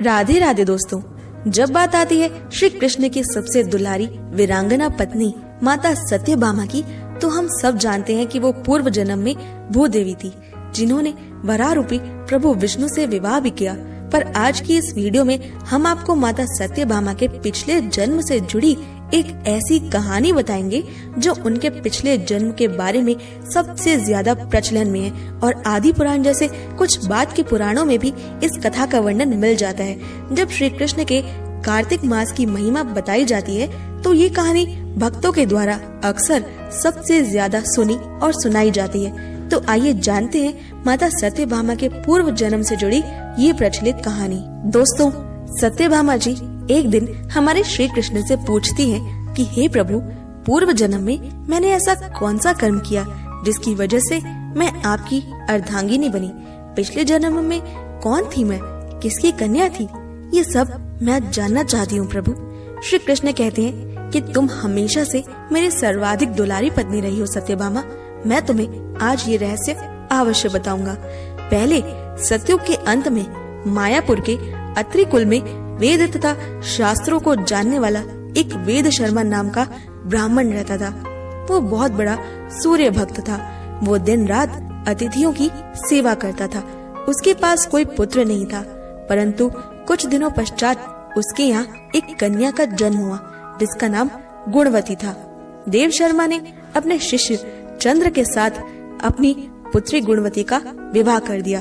राधे राधे दोस्तों, जब बात आती है श्री कृष्ण की सबसे दुलारी वीरांगना पत्नी माता सत्यभामा की, तो हम सब जानते हैं कि वो पूर्व जन्म में भूदेवी थी, जिन्होंने वराह रूपी प्रभु विष्णु से विवाह भी किया। पर आज की इस वीडियो में हम आपको माता सत्यभामा के पिछले जन्म से जुड़ी एक ऐसी कहानी बताएंगे जो उनके पिछले जन्म के बारे में सबसे ज्यादा प्रचलन में है, और आदि पुराण जैसे कुछ बाद के पुराणों में भी इस कथा का वर्णन मिल जाता है। जब श्री कृष्ण के कार्तिक मास की महिमा बताई जाती है तो ये कहानी भक्तों के द्वारा अक्सर सबसे ज्यादा सुनी और सुनाई जाती है। तो आइए जानते हैं माता सत्यभामा के पूर्व जन्म से जुड़ी ये प्रचलित कहानी। दोस्तों, सत्यभामा जी एक दिन हमारे श्री कृष्ण से पूछती हैं कि हे प्रभु, पूर्व जन्म में मैंने ऐसा कौन सा कर्म किया जिसकी वजह से मैं आपकी अर्धांगिनी बनी? पिछले जन्म में कौन थी मैं, किसकी कन्या थी? ये सब मैं जानना चाहती हूँ प्रभु। श्री कृष्ण कहते हैं कि तुम हमेशा से मेरी सर्वाधिक दुलारी पत्नी रही हो सत्यभामा। मैं तुम्हें आज ये रहस्य अवश्य बताऊंगा। पहले सतयुग के अंत में मायापुर के अत्रि कुल में वेद तथा शास्त्रों को जानने वाला एक वेद शर्मा नाम का ब्राह्मण रहता था। वो बहुत बड़ा सूर्य भक्त था। वो दिन रात अतिथियों की सेवा करता था। उसके पास कोई पुत्र नहीं था, परंतु कुछ दिनों पश्चात उसके यहाँ एक कन्या का जन्म हुआ जिसका नाम गुणवती था। देव शर्मा ने अपने शिष्य चंद्र के साथ अपनी पुत्री गुणवती का विवाह कर दिया।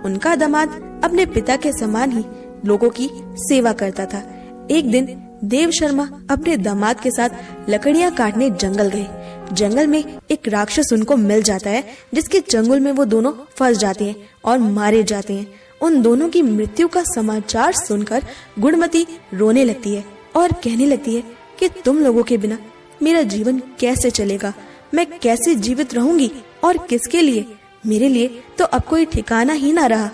उनका दामाद अपने पिता के समान ही लोगों की सेवा करता था। एक दिन देव शर्मा अपने दामाद के साथ लकड़ियां काटने जंगल गए। जंगल में एक राक्षस उनको मिल जाता है, जिसके चंगुल में वो दोनों फंस जाते हैं और मारे जाते हैं। उन दोनों की मृत्यु का समाचार सुनकर गुणवती रोने लगती है और कहने लगती है कि तुम लोगों के बिना मेरा जीवन कैसे चलेगा, मैं कैसे जीवित रहूंगी और किसके लिए? मेरे लिए तो अब कोई ठिकाना ही ना रहा।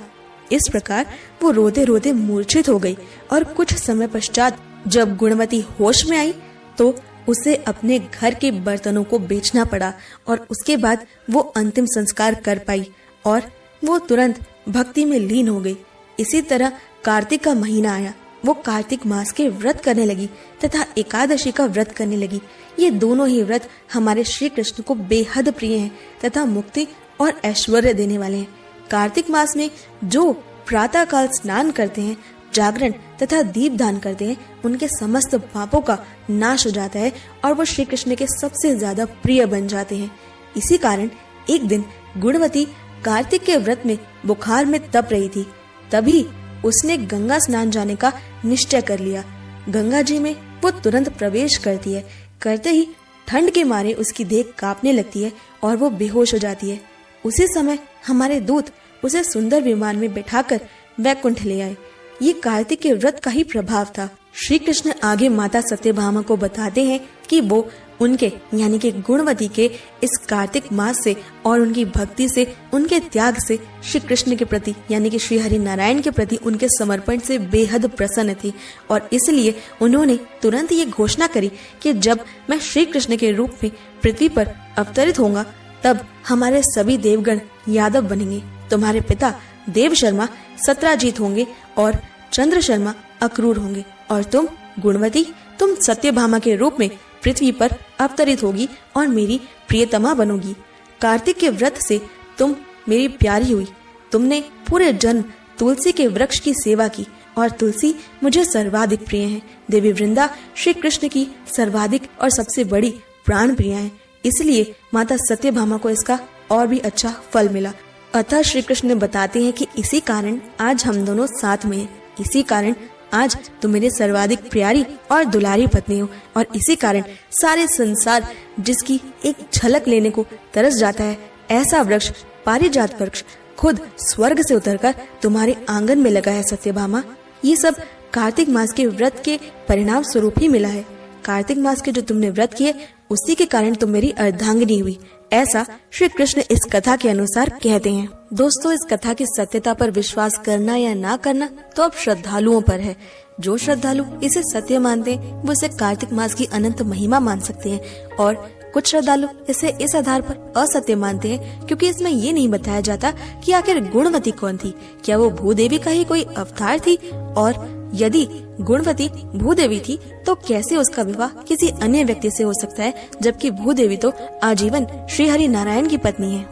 इस प्रकार वो रोते रोते मूर्छित हो गई, और कुछ समय पश्चात जब गुणवती होश में आई तो उसे अपने घर के बर्तनों को बेचना पड़ा, और उसके बाद वो अंतिम संस्कार कर पाई और वो तुरंत भक्ति में लीन हो गई। इसी तरह कार्तिक का महीना आया। वो कार्तिक मास के व्रत करने लगी तथा एकादशी का व्रत करने लगी। ये दोनों ही व्रत हमारे श्री कृष्ण को बेहद प्रिय हैं तथा मुक्ति और ऐश्वर्य देने वाले हैं। कार्तिक मास में जो प्रातः काल स्नान करते हैं, जागरण तथा दीप दान करते हैं, उनके समस्त पापों का नाश हो जाता है और वो श्री कृष्ण के सबसे ज्यादा प्रिय बन जाते हैं। इसी कारण एक दिन गुणवती कार्तिक के व्रत में बुखार में तप रही थी। तभी उसने गंगा स्नान जाने का निश्चय कर लिया। गंगा जी में वो तुरंत प्रवेश करती है। करते ही ठंड के मारे उसकी देह कांपने लगती है और वो बेहोश हो जाती है। उसी समय हमारे दूत उसे सुंदर विमान में बैठाकर वैकुंठ ले आए। ये कार्तिक के व्रत का ही प्रभाव था। श्री कृष्ण आगे माता सत्यभामा को बताते हैं कि वो उनके यानी कि गुणवती के इस कार्तिक मास से और उनकी भक्ति से, उनके त्याग से श्री कृष्ण के प्रति यानी कि श्री हरि नारायण के प्रति उनके समर्पण से बेहद प्रसन्न थी, और इसलिए उन्होंने तुरंत ये घोषणा करी कि जब मैं श्री कृष्ण के रूप में पृथ्वी पर अवतरित होऊंगा तब हमारे सभी देवगण यादव बनेंगे। तुम्हारे पिता देव शर्मा सत्राजीत होंगे और चंद्र शर्मा अक्रूर होंगे, और तुम गुणवती, तुम सत्यभामा के रूप में पृथ्वी पर अवतरित होगी और मेरी प्रियतमा बनोगी। कार्तिक के व्रत से तुम मेरी प्यारी हुई। तुमने पूरे जन्म तुलसी के वृक्ष की सेवा की और तुलसी मुझे सर्वाधिक प्रिय है। देवी वृंदा श्री कृष्ण की सर्वाधिक और सबसे बड़ी प्राण प्रिया है। इसलिए माता सत्यभामा को इसका और भी अच्छा फल मिला। अतः श्री कृष्ण बताते हैं कि इसी कारण आज हम दोनों साथ में हैं। इसी कारण आज तुम मेरे सर्वाधिक प्यारी और दुलारी पत्नी हो, और इसी कारण सारे संसार जिसकी एक झलक लेने को तरस जाता है, ऐसा वृक्ष पारिजात वृक्ष खुद स्वर्ग से उतरकर तुम्हारे आंगन में लगा है सत्यभामा। ये सब कार्तिक मास के व्रत के परिणाम स्वरूप ही मिला है। कार्तिक मास के जो तुमने व्रत किए उसी के कारण तुम मेरी अर्धांगिनी हुई, ऐसा श्री कृष्ण इस कथा के अनुसार कहते हैं। दोस्तों, इस कथा की सत्यता पर विश्वास करना या ना करना तो अब श्रद्धालुओं पर है। जो श्रद्धालु इसे सत्य मानते हैं वो इसे कार्तिक मास की अनंत महिमा मान सकते हैं, और कुछ श्रद्धालु इसे इस आधार पर असत्य मानते हैं क्योंकि इसमें ये नहीं बताया जाता कि आखिर गुणवती कौन थी। क्या वो भूदेवी का ही कोई अवतार थी? और यदि गुणवती भूदेवी थी तो कैसे उसका विवाह किसी अन्य व्यक्ति से हो सकता है, जबकि भूदेवी तो आजीवन श्री हरि नारायण की पत्नी है।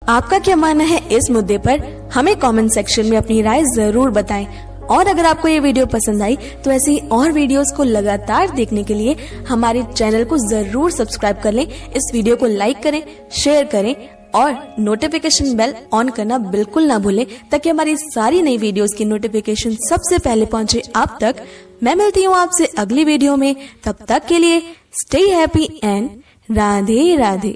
आपका क्या मानना है इस मुद्दे पर? हमें कमेंट सेक्शन में अपनी राय जरूर बताएं। और अगर आपको ये वीडियो पसंद आई तो ऐसे ही और वीडियोस को लगातार देखने के लिए हमारे चैनल को जरूर सब्सक्राइब कर लें। इस वीडियो को लाइक करें, शेयर करें और नोटिफिकेशन बेल ऑन करना बिल्कुल ना भूलें, ताकि हमारी सारी नई वीडियोस की नोटिफिकेशन सबसे पहले पहुंचे आप तक। मैं मिलती हूँ आपसे अगली वीडियो में, तब तक के लिए stay happy and Radhe Radhe.